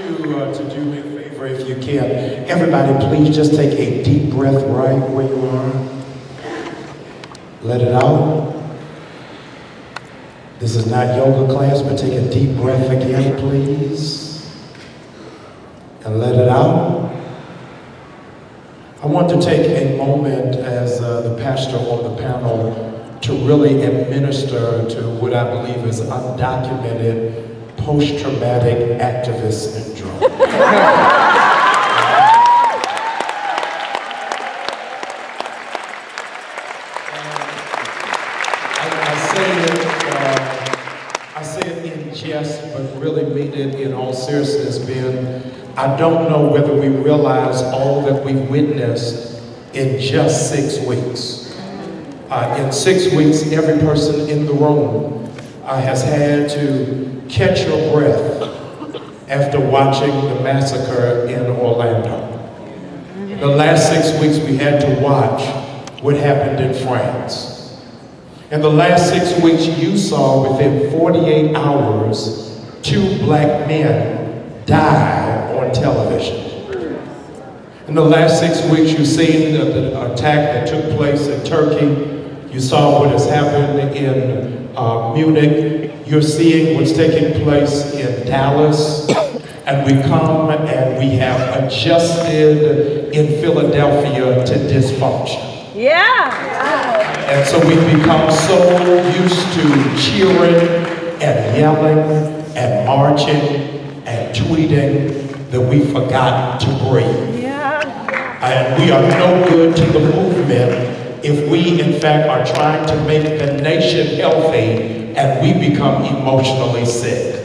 to do me a favor if you can. Everybody, please just take a deep breath right where you are. Let it out. This is not yoga class, but take a deep breath again, please. And let it out. I want to take a moment as the pastor on the panel to really administer to what I believe is undocumented post-traumatic activist syndrome. I say it in jest, but really mean it in all seriousness, Ben. I don't know whether we realize all that we witnessed in just 6 weeks. In 6 weeks, every person in the room has had to catch your breath after watching the massacre in Orlando. In the last 6 weeks, we had to watch what happened in France. In the last 6 weeks, you saw within 48 hours, 2 black men die on television. In the last 6 weeks, you've seen the attack that took place in Turkey. You saw what has happened in Munich. You're seeing what's taking place in Dallas. And we come and we have adjusted in Philadelphia to dysfunction. Yeah. And so we've become so used to cheering and yelling and marching and tweeting that we forgot to breathe. Yeah. And we are no good to the movement if we, in fact, are trying to make the nation healthy and we become emotionally sick.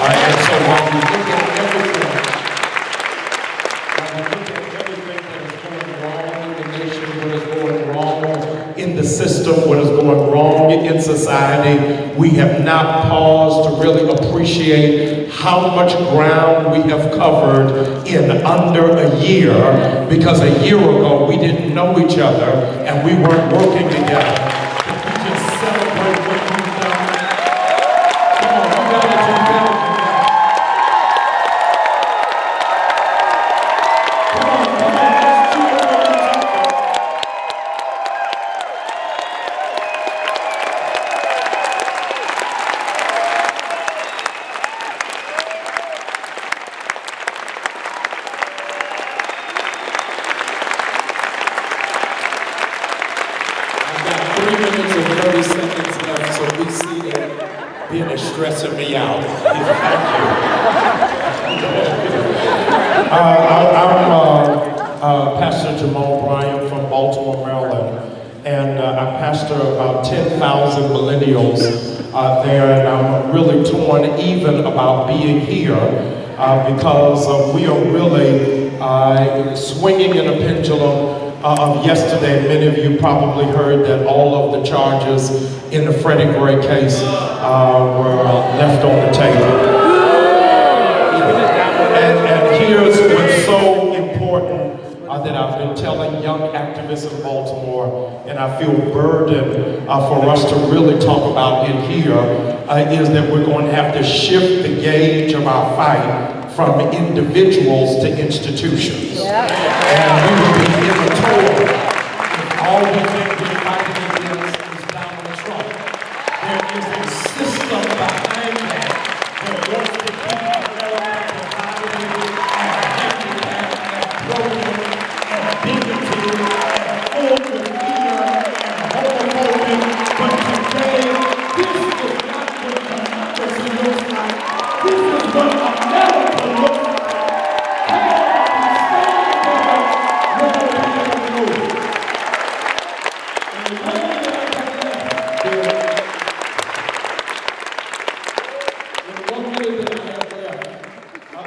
And so while we look at everything that is going wrong in the nation, what is going wrong in the system, what is going wrong in society, we have not paused to really appreciate how much ground we have covered in under a year, because a year ago we didn't know each other and we weren't working together. But we just celebrate what we've done. Come on, you gotta do better. Come on, let's do it. Stressing me out. Thank you. I'm Pastor Jamal Bryant from Baltimore, Maryland, and I pastor about 10,000 millennials there, and I'm really torn even about being here because we are really swinging in a pendulum of yesterday. Many of you probably heard that all of the charges in the Freddie Gray case were left on the table. And here's what's so important that I've been telling young activists in Baltimore, and I feel burdened for us to really talk about it here, is that we're going to have to shift the gauge of our fight from individuals to institutions. Yeah. And we will be immature if all we think we're fighting against is Donald Trump. There is a system behind that wants to keep America divided and handicapped and broken and bigoted and full with fear and homophobic. But today, this is not what democracy looks like. This is what America looks like.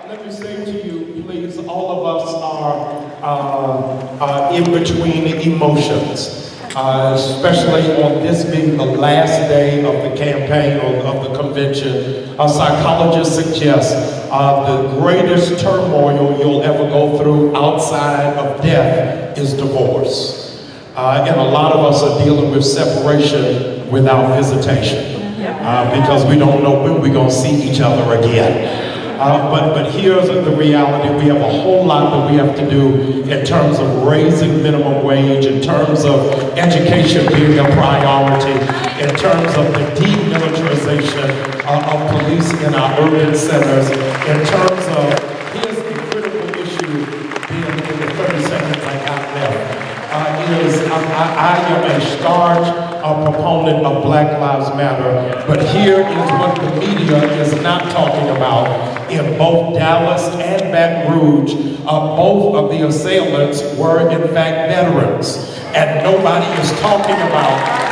Let me say to you, please, all of us are in between emotions, especially on this being the last day of the campaign or of the convention. Psychologists suggest the greatest turmoil you'll ever go through outside of death is divorce. And a lot of us are dealing with separation without visitation because we don't know when we're going to see each other again. But here's the reality. We have a whole lot that we have to do in terms of raising minimum wage, in terms of education being a priority, in terms of the demilitarization of policing in our urban centers, in terms of, here's the critical issue being in the 30 seconds I got left. I am a starch proponent of Black Lives Matter, but here is what the media is not talking about. In both Dallas and Baton Rouge, both of the assailants were in fact veterans, and nobody is talking about